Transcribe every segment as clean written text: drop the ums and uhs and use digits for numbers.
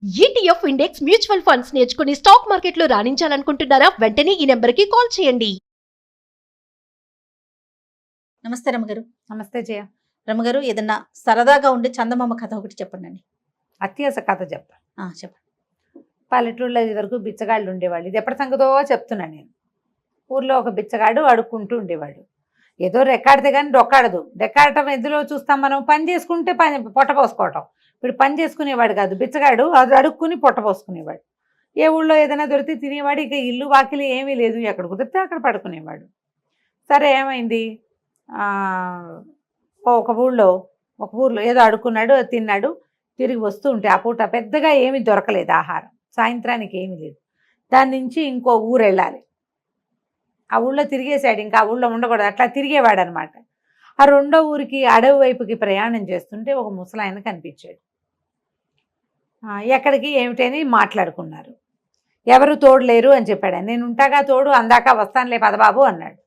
ETF index mutual funds నేర్చుకుని stock మార్కెట్లో రాణించాలనుకుంటున్నారా? వెంటనే ఈ నెంబర్కి కాల్ చేయండి. నమస్తే రమగారు. నమస్తే జయ. రమగారు, ఏదన్నా సరదాగా ఉండే చందమామ కథ ఒకటి చెప్పండి. అత్యాస కథ చెప్తా. చెప్పండి. పల్లెటూళ్ళలో ఇది వరకు బిచ్చగాళ్ళు ఉండేవాళ్ళు. ఇది ఎప్పటి సంగతో చెప్తున్నాను నేను. ఊర్లో ఒక బిచ్చగాడు అడుక్కుంటూ ఉండేవాడు. ఏదో రెక్కాడితే కానీ డొక్కాడదు. రెక్కాడటం ఎందులో చూస్తాం మనం? పని చేసుకుంటే పొట్ట పోసుకోవటం. ఇప్పుడు పని చేసుకునేవాడు కాదు బిచ్చగాడు, అది అడుక్కుని పొట్ట పోసుకునేవాడు. ఏ ఊళ్ళో ఏదైనా దొరికితే తినేవాడు. ఇక ఇల్లు వాకిలి ఏమీ లేదు, ఎక్కడ కుదిరితే అక్కడ పడుకునేవాడు. సరే ఏమైంది, ఒక ఊళ్ళో ఏదో అడుక్కున్నాడు, తిన్నాడు. తిరిగి వస్తూ ఉంటే ఆ పూట పెద్దగా ఏమీ దొరకలేదు ఆహారం. సాయంత్రానికి ఏమీ లేదు. దాని నుంచి ఇంకో ఊరు వెళ్ళాలి. ఆ ఊళ్ళో తిరిగేశాడు, ఇంకా ఆ ఊళ్ళో ఉండకూడదు, అట్లా తిరిగేవాడు అనమాట. ఆ రెండో ఊరికి అడవి వైపుకి ప్రయాణం చేస్తుంటే ఒక ముసలాయన కనిపించాడు. ఎక్కడికి ఏమిటని మాట్లాడుకున్నారు. ఎవరు తోడు లేరు అని చెప్పాడు. నేను ఉంటాగా తోడు, అందాక వస్తానులే పదబాబు అన్నాడు.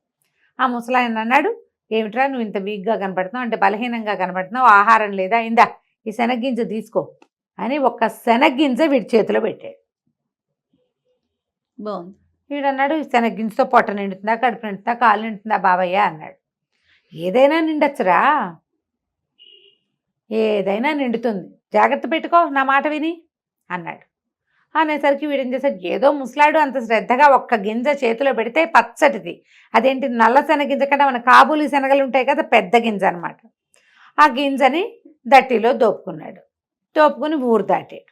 ఆ ముసలాయన అన్నాడు, ఏమిట్రా నువ్వు ఇంత వీక్గా కనపడుతున్నావు, అంటే బలహీనంగా కనపడుతున్నావు, ఆహారం లేదా, ఇందా ఈ శనగ్గింజ తీసుకో అని ఒక్క శనగ్గింజ వీడి చేతిలో పెట్టాడు. బాగుంది. వీడన్నాడు, శనగ్గింజతో పొట్ట నిండుతుందా, కడుపు నిండుతుందా, కాలు నిండుతుందా బాబయ్య అన్నాడు. ఏదైనా నిండొచ్చురా, ఏదైనా నిండుతుంది, జాగ్రత్త పెట్టుకో నా మాట విని అన్నాడు. అనేసరికి వీడేం చేశాడు, ఏదో ముసలాడు అంత శ్రద్ధగా ఒక్క గింజ చేతిలో పెడితే పచ్చటిది, అదేంటి నల్ల శనగింజ కన్నా మన కాబూలి శనగలు ఉంటాయి కదా, పెద్ద గింజ అనమాట. ఆ గింజని దట్టిలో దోపుకున్నాడు. దోపుకుని ఊరు దాటాడు,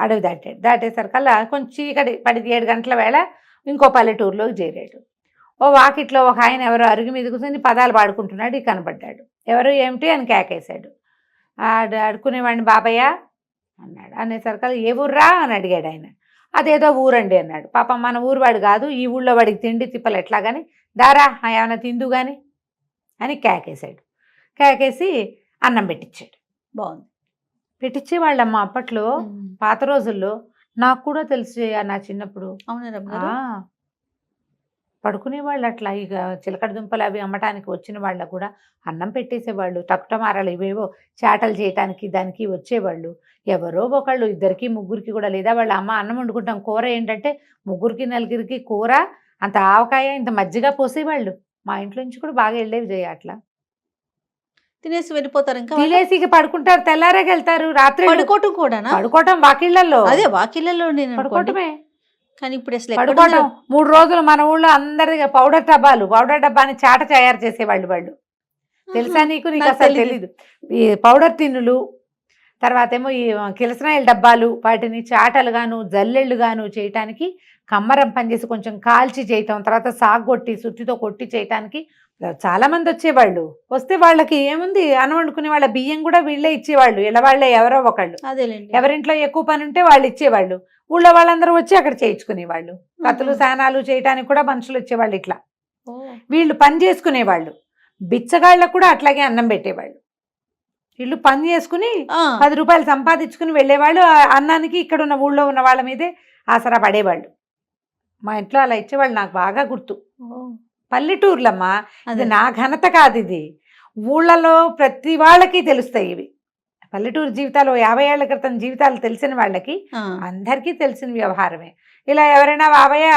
అడవి దాటాడు. దాటేసరికల్లా కొంచెం చీకటి పడి 7 గంటల వేళ ఇంకో పల్లెటూరులోకి చేరాడు. ఓ వాకిట్లో ఒక ఆయన ఎవరో అరుగు మీద కూర్చొని పదాలు పాడుకుంటున్నాడు. ఈ కనపడ్డాడు. ఎవరు ఏమిటి అని కేకేశాడు. అడుక్కునేవాడిని బాబయ్య అన్నాడు. అనేసరికల్లా ఏ ఊర్రా అని అడిగాడు ఆయన. అదేదో ఊరండి అన్నాడు. పాపం మన ఊరు వాడు కాదు, ఈ ఊళ్ళో వాడికి తిండి తిప్పలు ఎట్లా కానీ, దారా ఏమైనా తిందు కానీ అని కేకేశాడు. కేకేసి అన్నం పెట్టించాడు. బాగుంది. పెట్టించేవాళ్ళమ్మ అప్పట్లో, పాత రోజుల్లో. నాకు కూడా తెలుసు నా చిన్నప్పుడు. అవునా రమగారు? పడుకునేవాళ్ళు అట్లా. ఇక చిలకడ దుంపలు అవి అమ్మటానికి వచ్చిన వాళ్ళకు కూడా అన్నం పెట్టేసేవాళ్ళు. టకుటమారాలు ఇవేవో చాటలు చేయటానికి దానికి వచ్చేవాళ్ళు. ఎవరో ఒకళ్ళు, 2కి 3కి కూడా, లేదా వాళ్ళ అమ్మ అన్నం వండుకుంటాం, కూర ఏంటంటే 3కి 4కి కూర, అంత ఆవకాయ, ఇంత మజ్జిగ పోసేవాళ్ళు. మా ఇంట్లో నుంచి కూడా బాగా వెళ్ళేవి చేయ అట్లా. తినేసి వెళ్ళిపోతారు. ఇంకా తినేసి ఇక పడుకుంటారు, తెల్లారేకి వెళ్తారు. రాత్రి పడుకోవటం కూడా, పడుకోవటం వాకిళ్లలో. అదే వాకిళ్లలో నేను పడుకోవటమే. కానీ ఇప్పుడు అసలు పడుకోవడం 3 రోజులు మన ఊళ్ళో అందరి పౌడర్ డబ్బాని చాట తయారు చేసేవాళ్ళు వాళ్ళు. తెలుసా నీకు? నీకు అసలు తెలీదు. ఈ పౌడర్ టిన్నులు, తర్వాత ఏమో ఈ కిరసనాయిల డబ్బాలు, వాటిని చాటలుగాను జల్లెళ్ళుగాను చేయటానికి కమ్మరం పనిచేసి కొంచెం కాల్చి చేయటం, తర్వాత సాగొట్టి సుత్తితో కొట్టి చేయటానికి చాలా మంది వచ్చేవాళ్ళు. వస్తే వాళ్ళకి ఏముంది, అన్నం వండుకునే వాళ్ళ బియ్యం కూడా వీళ్ళే ఇచ్చేవాళ్ళు. ఇలా వాళ్ళే ఎవరో ఒకళ్ళు. అదేలేండి. ఎవరింట్లో ఎక్కువ పని ఉంటే వాళ్ళు ఇచ్చేవాళ్ళు. ఊళ్ళో వాళ్ళందరూ వచ్చి అక్కడ చేయించుకునేవాళ్ళు. కత్తులు సానాలు చేయటానికి కూడా మనుషులు వచ్చేవాళ్ళు. ఇట్లా వీళ్ళు పని చేసుకునేవాళ్ళు. బిచ్చగాళ్ళకు కూడా అట్లాగే అన్నం పెట్టేవాళ్ళు. వీళ్ళు పని చేసుకుని 10 రూపాయలు సంపాదించుకుని వెళ్ళేవాళ్ళు. అన్నానికి ఇక్కడ ఉన్న ఊళ్ళో ఉన్న వాళ్ళ మీదే ఆసరా పడేవాళ్ళు. మా ఇంట్లో అలా ఇచ్చేవాళ్ళు, నాకు బాగా గుర్తు. పల్లెటూర్లమ్మా, ఇది నా ఘనత కాదు, ఇది ఊళ్ళలో ప్రతి వాళ్ళకి తెలుస్తాయి ఇవి. పల్లెటూరు జీవితాలు 50 ఏళ్ల క్రితం జీవితాలు తెలిసిన వాళ్ళకి అందరికీ తెలిసిన వ్యవహారమే. ఇలా ఎవరైనా బాబయ్య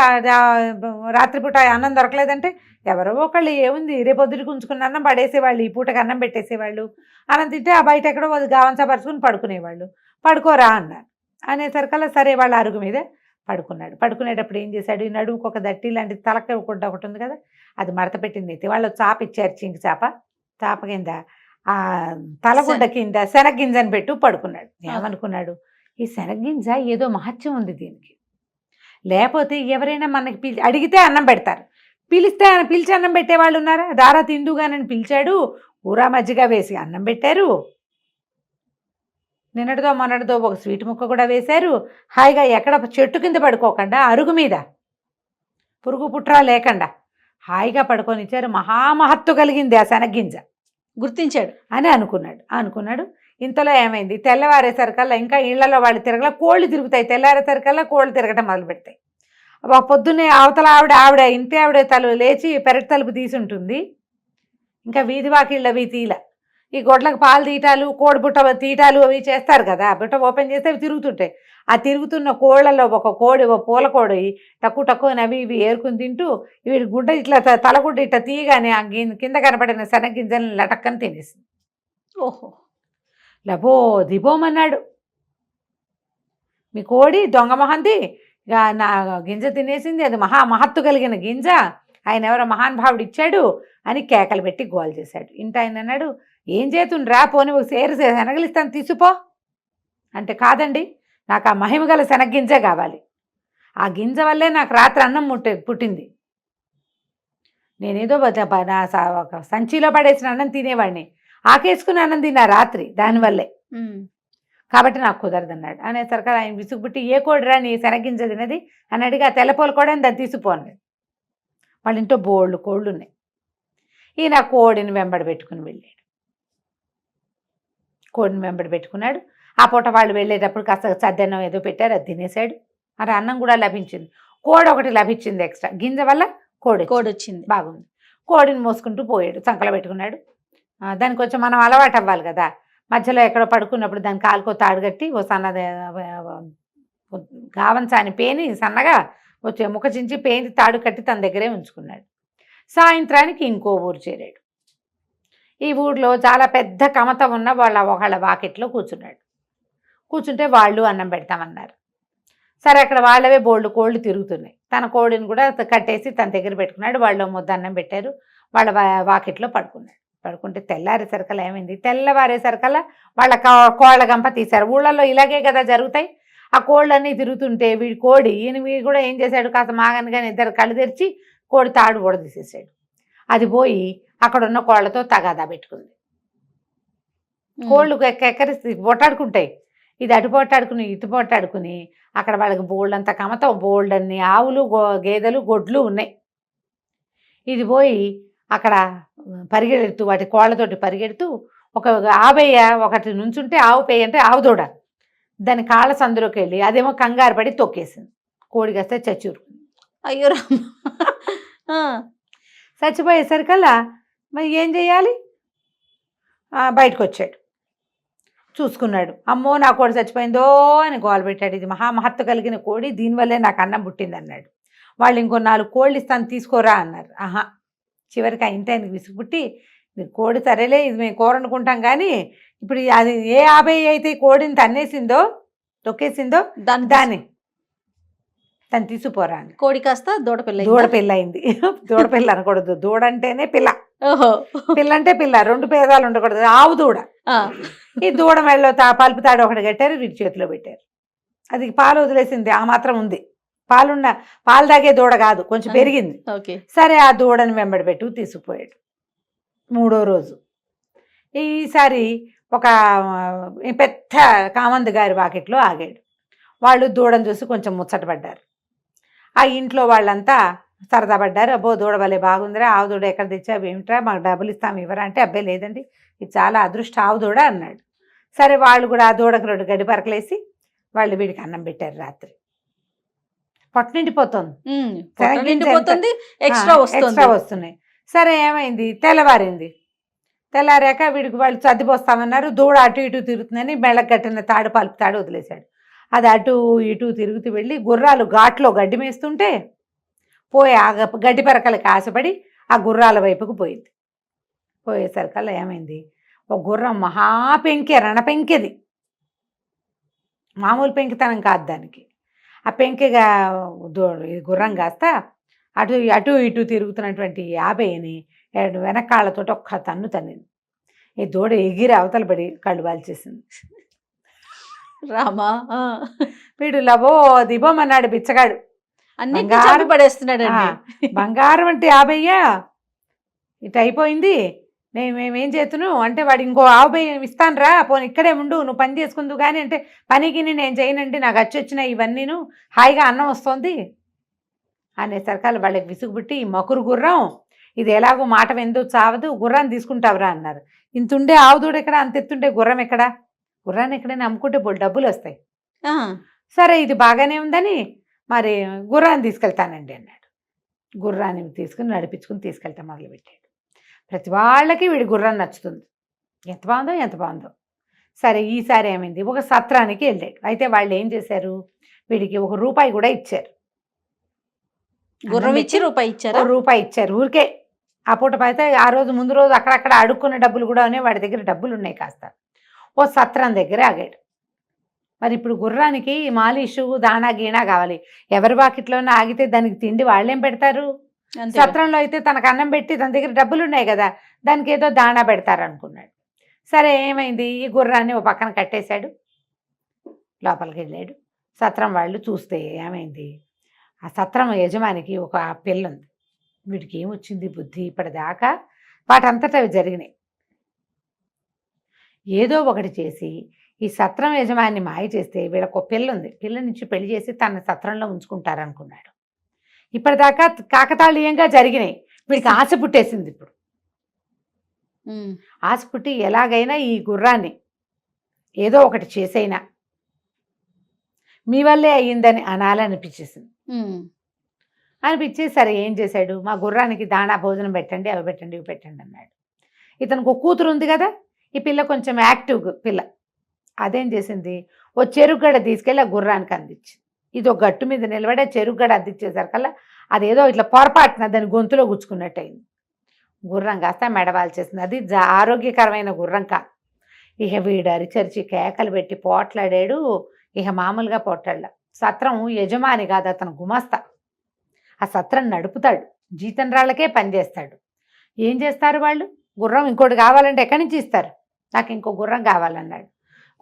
రాత్రిపూట అన్నం దొరకలేదంటే ఎవరో ఒకళ్ళు ఏముంది రేపొద్దుటికి ఉంచుకున్న అన్నం పడేసేవాళ్ళు, ఈ పూటకి అన్నం పెట్టేసేవాళ్ళు. అన్నం తింటే ఆ బయట ఎక్కడో గావంసా పరుచుకుని పడుకునేవాళ్ళు. పడుకోరా అన్నారు. అనేసరికల్లా సరే వాళ్ళ అరుగు మీద పడుకున్నాడు. పడుకునేటప్పుడు ఏం చేశాడు, ఈ నడుముకు ఒక దట్టి లాంటి తలక ఒకటి ఉంది కదా, అది మడత పెట్టింది. వాళ్ళు చాప ఇచ్చారు, చింకి చాప కింద ఆ తలగుడ్డ కింద శనగ్గింజని పెట్టు పడుకున్నాడు. ఏమనుకున్నాడు, ఈ శనగ్గింజ ఏదో మహత్యం ఉంది దీనికి, లేకపోతే ఎవరైనా మనకి అడిగితే అన్నం పెడతారు, పిలిచి అన్నం పెట్టేవాళ్ళు ఉన్నారా? దారా తిందుగానని పిలిచాడు, ఊరా మజ్జిగ వేసి అన్నం పెట్టారు. నిన్నటిదో మొన్నటిదో ఒక స్వీట్ ముక్క కూడా వేశారు. హాయిగా ఎక్కడ చెట్టు కింద పడుకోకుండా అరుగు మీద పురుగు పుట్రా లేకుండా హాయిగా పడుకొనిచ్చారు. మహామహత్తు కలిగింది ఆ శనగ్గింజ. గుర్తించాడు అని అనుకున్నాడు. ఇంతలో ఏమైంది, తెల్లవారేసరికల్లా ఇంకా ఇళ్లలో వాళ్ళు తిరగల, కోళ్ళు తిరుగుతాయి. తెల్లారేసరికల్లా కోళ్ళు తిరగటం మొదలు పెడతాయి. పొద్దున్నే అవతల ఆవిడ ఇంటి ఆవిడ లేచి పెరటి తలుపు తీసి ఉంటుంది. ఇంకా వీధి వాకిళ్ళ తీల ఈ గొడ్లకు పాలు తీయటాలు కోడి బుట్ట తీయటాలు అవి చేస్తారు కదా, బుట్ట ఓపెన్ చేస్తే అవి తిరుగుతుంటాయి. ఆ తిరుగుతున్న కోళ్ళలో ఒక కోడి, ఒక పూల కోడి తక్కువ తక్కువ అవి ఇవి ఏరుకుని తింటూ వీడి గుడ్డ ఇట్లా తలగుడ్డ ఇట్లా తీయగానే ఆ కింద కనపడిన శనగింజలను లటక్కని తినేసింది. ఓహో. లబో దిబోమన్నాడు, మీ కోడి దొంగ మొహంది నా గింజ తినేసింది, అది మహత్తు కలిగిన గింజ, ఆయన ఎవరో మహానుభావుడు ఇచ్చాడు అని కేకలు పెట్టి గోల్ చేశాడు. ఇంట ఆయన అన్నాడు, ఏం చేతుండ్రా, పోని ఒక సేరు శనగలిస్తాను తీసుకో అంటే, కాదండి నాకు ఆ మహిమ గల శనగ్గింజే కావాలి, ఆ గింజ వల్లే నాకు రాత్రి అన్నం పుట్టింది, నేనేదో ఒక సంచిలో పడేసిన అన్నం తినేవాడిని, ఆకేసుకుని అన్నం తిన్నా రాత్రి దానివల్లే, కాబట్టి నాకు కుదరదన్నాడు. అనేసరికి ఆయన విసుగుబుట్టి, ఏ కోడిరా నీ శనగింజ తినది అని అడిగి, ఆ తెల్లపోల కూడా దాన్ని తీసుకుపోన్నాడు. వాళ్ళ ఇంట్లో బోళ్ళు కోళ్ళు ఉన్నాయి. ఈయన కోడిని వెంబడి పెట్టుకుని వెళ్ళాడు. కోడిని వెంబడి పెట్టుకున్నాడు. ఆ పూట వాళ్ళు వెళ్ళేటప్పుడు కాస్త చద్దన్నం ఏదో పెట్టారు, అది తినేశాడు. మరి అన్నం కూడా లభించింది. కోడి ఒకటి లభించింది ఎక్స్ట్రా, గింజ వల్ల కోడి వచ్చింది. బాగుంది. కోడిని మోసుకుంటూ పోయాడు, సంకలో పెట్టుకున్నాడు. దానికి కొంచెం మనం అలవాటు అవ్వాలి కదా, మధ్యలో ఎక్కడో పడుకున్నప్పుడు దాని కాలుకో తాడు కట్టి ఓ సన్నది గావంచాని పేని సన్నగా వచ్చే ముఖ చించి పేని తాడు కట్టి తన దగ్గరే ఉంచుకున్నాడు. సాయంత్రానికి ఇంకో ఊరు చేరాడు. ఈ ఊర్లో చాలా పెద్ద కమత ఉన్న ఒకళ్ళ వాకిట్లో కూర్చున్నాడు. కూర్చుంటే వాళ్ళు అన్నం పెడతామన్నారు. సరే, అక్కడ వాళ్ళవే బోళ్ళు కోళ్ళు తిరుగుతున్నాయి. తన కోడిని కూడా కట్టేసి తన దగ్గర పెట్టుకున్నాడు. వాళ్ళు ముద్ద అన్నం పెట్టారు. వాళ్ళ వాకిట్లో పడుకున్నాడు. పడుకుంటే తెల్లారేసరికల్లా ఏమైంది, తెల్లవారేసరికల్లా వాళ్ళ కోళ్ళ గంప తీశారు. ఊళ్ళల్లో ఇలాగే కదా జరుగుతాయి. ఆ కోళ్ళన్నీ తిరుగుతుంటే వీడి కోడి వీడు కూడా ఏం చేశాడు, కాస్త మాగనగానే ఇద్దరు కళ్ళు తెరిచి కోడి తాడు కూడా తీసేసాడు. అది పోయి అక్కడ ఉన్న కోళ్ళతో తగాదా పెట్టుకుంది. కోళ్ళు ఎక్కరిసి పొట్టాడుకుంటాయి. ఇది అటు పొట్టాడుకుని ఇటు పొట్టాడుకుని అక్కడ వాళ్ళకి బోల్డ్ అంతా కమత, బోల్డ్ అన్ని ఆవులు గేదెలు గొడ్లు ఉన్నాయి. ఇది పోయి అక్కడ పరిగెడుతూ వాటి కోళ్ళతోటి పరిగెడుతూ ఒక ఆవేయ ఒకటి నుంచుంటే ఆవు పేయ అంటే ఆవు దూడ దాని కాళ్ళ సందులోకి వెళ్ళి అదేమో కంగారు పడి తొక్కేసింది. కోడి కాస్తే చచ్చూరుకుంది. అయ్యో రామ. చచ్చిపోయేసరికల్లా మరి ఏం చెయ్యాలి, బయటకు వచ్చాడు. చూసుకున్నాడు, అమ్మో నా కోడి చచ్చిపోయిందో అని గోలు పెట్టాడు. ఇది మహత్తు కలిగిన కోడి, దీనివల్లే నాకు అన్నం పుట్టింది అన్నాడు. వాళ్ళు ఇంకో 4 కోళ్ళు ఇస్తాను తీసుకోరా అన్నారు. చివరికి ఆ ఇంటి ఆయనకి విసుగుపుట్టి, కోడి సరేలే ఇది మేము కూర అనుకుంటాం కానీ ఇప్పుడు అది ఏ 50 అయితే కోడిని తన్నేసిందో తొక్కేసిందో దాన్ని తను తీసుకుపోరా అని. కోడి కాస్త దూడపిల్ల అయింది. దూడపిల్ల అనకూడదు, దూడ అంటేనే పిల్ల. ఓహో. పిల్ల అంటే పిల్ల, 2 పేదాలు ఉండకూడదు, ఆవు దూడ. ఈ దూడ మెడలో పలుపు తాడు ఒకటి కట్టారు, వీటి చేతిలో పెట్టారు. అది పాలు వదిలేసింది, ఆ మాత్రం ఉంది. పాలు తాగే దూడ కాదు, కొంచెం పెరిగింది. సరే, ఆ దూడని వెంబడి పెట్టు తీసుకుపోయాడు. 3వ రోజు ఈసారి ఒక పెద్ద కామందు గారి వాకిట్లో ఆగాడు. వాళ్ళు దూడను చూసి కొంచెం ముచ్చటపడ్డారు. ఆ ఇంట్లో వాళ్ళంతా సరదా పడ్డారు. అబ్బో దూడ భలే బాగుందిరా, ఆవు దూడ ఎక్కడ తెచ్చావు, ఏమిట్రా మాకు డబ్బులు ఇస్తాము ఇవ్వరా అంటే, అబ్బాయి లేదండి ఇది చాలా అదృష్ట ఆవు దూడ అన్నాడు. సరే, వాళ్ళు కూడా ఆ దూడకు 2 గడ్డి పరకలేసి వాళ్ళు వీడికి అన్నం పెట్టారు. రాత్రి పొట్ట నిండిపోతుంది, ఎక్స్ట్రా వస్తున్నాయి. సరే, ఏమైంది, తెల్లారాక వీడికి వాళ్ళు సర్దిపోస్తామన్నారు. దూడ అటు ఇటు తిరుగుతుందని మెళ్ళకు కట్టిన తాడు పలుపు తాడు వదిలేశాడు. అది అటు ఇటు తిరుగుతూ వెళ్ళి గుర్రాలు ఘాట్లో గడ్డి మేస్తుంటే పోయి ఆ గడ్డి పరకలకి ఆశపడి ఆ గుర్రాల వైపుకు పోయింది. పోయేసరికల్లా ఏమైంది, ఒక గుర్రం మహాపెంకె, రణపెంకెది, మామూలు పెంకితనం కాదు దానికి. ఆ పెంకెగా గుర్రం కాస్త అటు ఇటు తిరుగుతున్నటువంటి 50ని వెనకాళ్ళతో ఒక్క తన్ను తన్నింది. ఈ దూడ ఎగిరి అవతల పడి కళ్ళు వాల్చేసింది. రామా. వీడు లబో దిబోమన్నాడు బిచ్చగాడు, పడేస్తున్నాడు. బంగారం అంటే 50 ఇటు అయిపోయింది, మేమేం చేతును అంటే, వాడు ఇంకో 50 ఇస్తాను రా, పోనీ ఇక్కడే ఉండు, నువ్వు పని చేసుకుందు కానీ అంటే, పనికి నేను చేయనండి, నాకు వచ్చినాయి ఇవన్నీను, హాయిగా అన్నం వస్తుంది అనేసరికాలు వాళ్ళకి విసుగుబుట్టి, ఈ మకురు గుర్రం ఇది ఎలాగో మాట వెందు చావదు, గుర్రాన్ని తీసుకుంటావురా అన్నారు. ఇంతుండే ఆవు దూడ ఎక్కడ, అంత ఎత్తుండే గుర్రం ఎక్కడ, గుర్రాన్ని ఎక్కడైనా అమ్ముకుంటే డబ్బులు వస్తాయి. సరే, ఇది బాగానే ఉందని మరి గుర్రాన్ని తీసుకెళ్తానండి అన్నాడు. గుర్రాన్ని తీసుకుని నడిపించుకుని తీసుకెళ్తా మొదలుపెట్టాడు. ప్రతి వాళ్ళకి వీడి గుర్రం నచ్చుతుంది. ఎంత బాగుందో ఎంత బాగుందో. సరే ఈసారి ఏమైంది, ఒక సత్రానికి వెళ్ళాడు. అయితే వాళ్ళు ఏం చేశారు, వీడికి ₹1 కూడా ఇచ్చారు. గుర్రం ఇచ్చి రూపాయి ఇచ్చారా? ₹1 ఇచ్చారు ఊరికే. ఆ పూట అయితే ఆ రోజు ముందు రోజు అక్కడక్కడ అడుక్కున్న డబ్బులు కూడా ఉన్నాయి, వాడి దగ్గర డబ్బులు ఉన్నాయి కాస్త. ఓ సత్రం దగ్గర ఆగాడు. మరి ఇప్పుడు గుర్రానికి మాలిషు దానా గీనా కావాలి. ఎవరి వాకిట్లోనే ఆగితే దానికి తిండి వాళ్ళేం పెడతారు? అంతే కదా. సత్రంలో అయితే తనకు అన్నం పెట్టి తన దగ్గర డబ్బులు ఉన్నాయి కదా, దానికి ఏదో దాణా పెడతారు అనుకున్నాడు. సరే ఏమైంది, ఈ గుర్రాన్ని ఓ పక్కన కట్టేశాడు, లోపలికి వెళ్ళాడు. సత్రం వాళ్ళు చూస్తే ఏమైంది, ఆ సత్రం యజమానికి ఒక పిల్ల ఉంది. వీడికి ఏమొచ్చింది బుద్ధి, ఇప్పటిదాకా వాటంతటా అవి జరిగినాయి. ఏదో ఒకటి చేసి ఈ సత్రం యజమాని మాయ చేస్తే వీళ్ళకు ఒక పిల్ల ఉంది, పిల్ల నుంచి పెళ్లి చేసి తన సత్రంలో ఉంచుకుంటారనుకున్నాడు. ఇప్పటిదాకా కాకతాళీయంగా జరిగినాయి. వీడికి ఆశ పుట్టేసింది. ఇప్పుడు ఆశ పుట్టి ఎలాగైనా ఈ గుర్రాన్ని ఏదో ఒకటి చేసైనా మీ వల్లే అయ్యిందని అనాలనిపించేసింది. అనిపించి సరే ఏం చేశాడు, మా గుర్రానికి దాణా భోజనం పెట్టండి, అవి పెట్టండి, ఇవి పెట్టండి అన్నాడు. ఇతనికి ఒక కూతురు ఉంది కదా, ఈ పిల్ల కొంచెం యాక్టివ్ పిల్ల. అదేం చేసింది, ఓ చెరుగడ తీసుకెళ్ళి ఆ గుర్రానికి అందించింది. ఇది ఒక గట్టు మీద నిలబడే చెరుగడ అందించేసరికల్లా అదేదో ఇట్లా పొరపాటున దాని గొంతులో గుచ్చుకున్నట్టు అయింది. గుర్రం కాస్త మెడవాల్చేసింది. అది ఆరోగ్యకరమైన గుర్రం కాదు. ఇక వీడు అరిచరిచి కేకలు పెట్టి పోట్లాడాడు. ఇక మామూలుగా పోట్లాడ. సత్రం యజమాని కాదు, అతను గుమస్తా. ఆ సత్రం నడుపుతాడు, జీతం రాళ్ళకే పనిచేస్తాడు. ఏం చేస్తారు వాళ్ళు, గుర్రం ఇంకోటి కావాలంటే ఎక్కడి నుంచి ఇస్తారు, నాకు ఇంకో గుర్రం కావాలన్నాడు.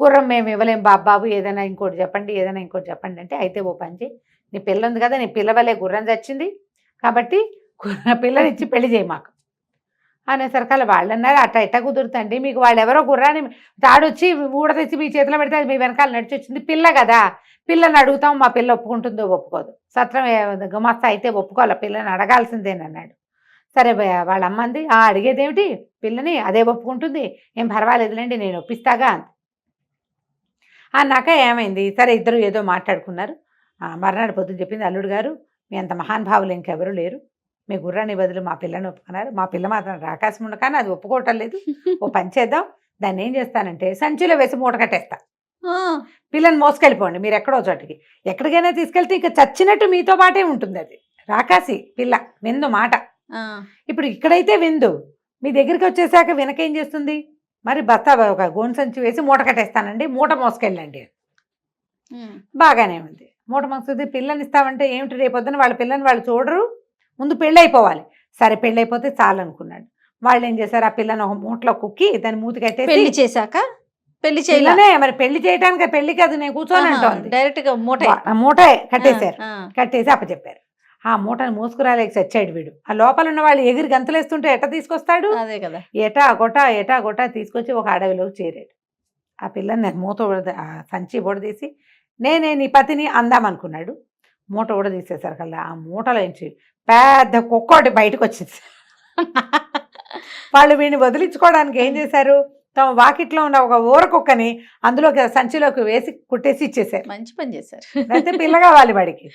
గుర్రం మేము ఇవ్వలేం బాబాబు, ఏదైనా ఇంకోటి చెప్పండి, ఏదైనా ఇంకోటి చెప్పండి అంటే, అయితే ఓ పని చేయి, నీ పిల్ల ఉంది కదా, నీ పిల్లవలే గుర్రం చచ్చింది కాబట్టి పిల్లనిచ్చి పెళ్లి చేయి మాకు అనేసరికల్లా వాళ్ళు అన్నారు, అట్ట ఎట్ట కుదురుతండి, మీకు వాళ్ళు ఎవరో గుర్రాన్ని తాడొచ్చి ఊడతెచ్చి మీ చేతిలో పెడితే అది మీ వెనకాల నడిచి వచ్చింది, పిల్ల కదా, పిల్లని అడుగుతాం, మా పిల్ల ఒప్పుకుంటుందో ఒప్పుకోదు, సత్రం గుమస్తా అయితే ఒప్పుకోవాలి, పిల్లని అడగాల్సిందేనన్నాడు. సరే వాళ్ళ అమ్మంది, అడిగేదేమిటి పిల్లని, అదే ఒప్పుకుంటుంది, ఏం పర్వాలేదులేండి నేను ఒప్పిస్తాగా అంది. అన్నాక ఏమైంది, సరే ఇద్దరు ఏదో మాట్లాడుకున్నారు. మర్నాడు పొద్దున చెప్పింది, అల్లుడు గారు మీ అంత మహానుభావులు ఇంకెవరూ లేరు, మీ గుర్రాన్ని బదులు మా పిల్లని ఒప్పుకున్నారు, మా పిల్ల మాత్రం రాకాశం ఉండ కానీ అది ఒప్పుకోవటం లేదు, ఓ పని చేద్దాం, దాన్ని ఏం చేస్తానంటే సంచిలో వేసి మూట కట్టేస్తా, పిల్లని మోసుకెళ్ళిపోండి మీరు ఎక్కడో చోటికి, ఎక్కడికైనా తీసుకెళ్తే ఇక చచ్చినట్టు మీతో పాటే ఉంటుంది, అది రాకాసి పిల్ల విందు మాట. ఇప్పుడు ఇక్కడైతే విందు, మీ దగ్గరికి వచ్చేసాక వెనకేం చేస్తుంది, మరి బస్తా ఒక గోను సంచి వేసి మూట కట్టేస్తానండి, మూట మోసుకెళ్ళండి. బాగానే ఉంది, మూట మోస్తుంది. పిల్లని ఇస్తామంటే ఏమిటి, రేపొద్దున వాళ్ళ పిల్లని వాళ్ళు చూడరు, ముందు పెళ్ళి అయిపోవాలి. సరే పెళ్ళి అయిపోతే చాలు అనుకున్నాడు. వాళ్ళు ఏం చేశారు, ఆ పిల్లని ఒక మూటలో కుక్కి దాన్ని మూతి కట్టేసి, పెళ్లి చేశాక పెళ్లి చేయలే మరి పెళ్లి చేయడానికి, పెళ్లి కాదు నేను కూర్చొని అంటోంది, డైరెక్ట్ గా మూట కట్టేశారు. కట్టేసి అప్పచెప్పారు. ఆ మూటను మోసుకురాలేక చచ్చాడు వీడు. ఆ లోపల ఉన్న వాళ్ళు ఎగిరి గంతలేస్తుంటే ఎట్ట తీసుకొస్తాడు, అదే కదా, ఎటా గొటా తీసుకొచ్చి ఒక అడవిలోకి చేరాడు. ఆ పిల్లని మూత సంచి ఊడదీసి నేనే నీ పతిని అందామనుకున్నాడు. మూట ఊడదీసేసరికల్లా ఆ మూటలోంచి పెద్ద కుక్కోటి బయటకు వచ్చింది. వాళ్ళు వీడిని వదిలించుకోవడానికి ఏం చేశారు, తమ వాకిట్లో ఉన్న ఒక ఊర కుక్కని అందులోకి సంచిలోకి వేసి కుట్టేసి ఇచ్చేసారు. మంచి పని చేశారు. అయితే పిల్ల కావాలి వాడికి.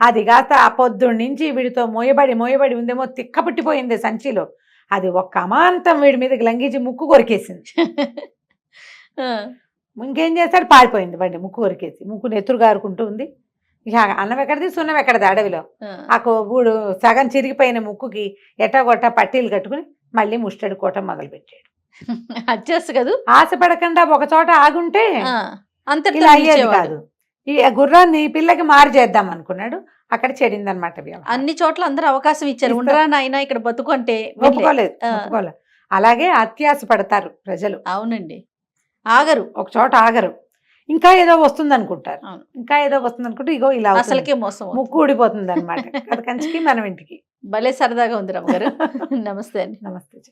అది కాస్త ఆ పొద్దున్న నుంచి వీడితో మోయబడి ఉందేమో, తిక్క పుట్టిపోయింది సంచిలో. అది ఒక్క అమాంతం వీడి మీదకి లంఘించి ముక్కు కొరికేసింది. ఇంకేం చేస్తాడు, పారిపోయింది వాడి ముక్కు కొరికేసి. ముక్కు నెత్తురు గారుకుంటూ ఉంది. ఇక అన్నం ఎక్కడిది సున్నం ఎక్కడిది అడవిలో. ఆ కొవ్వుడు సగం చిరిగిపోయిన ముక్కుకి ఎట్టగొట్ట పట్టీలు కట్టుకుని మళ్ళీ ముష్టడి కోట మొదలుపెట్టాడు. అడ్జస్ట్ కదా, ఆశపడకుండా ఒక చోట ఆగుంటే అంత ఇలా అయ్యేది కాదు. ఈ గుర్రాన్ని పిల్లకి మారు చేద్దాం అనుకున్నాడు, అక్కడ చెడిందనమాట. అన్ని చోట్ల అందరూ అవకాశం ఇచ్చారు, ఉండరా నాయనా ఇక్కడ బతుకు అంటే ఒప్పుకోలేదు. అలాగే అత్యాశ పడతారు ప్రజలు. అవునండి, ఆగరు, ఒక చోట ఆగరు, ఇంకా ఏదో వస్తుంది అనుకుంటారు, ఇంకా ఏదో వస్తుంది అనుకుంటే ఇగో ఇలా అసలుకే మోసం, ముక్కు ఊడిపోతుంది అనమాట. అది కంచికి మనం ఇంటికి. భలే సరదాగా ఉంది రమ్మగారు. నమస్తే అండి. నమస్తే.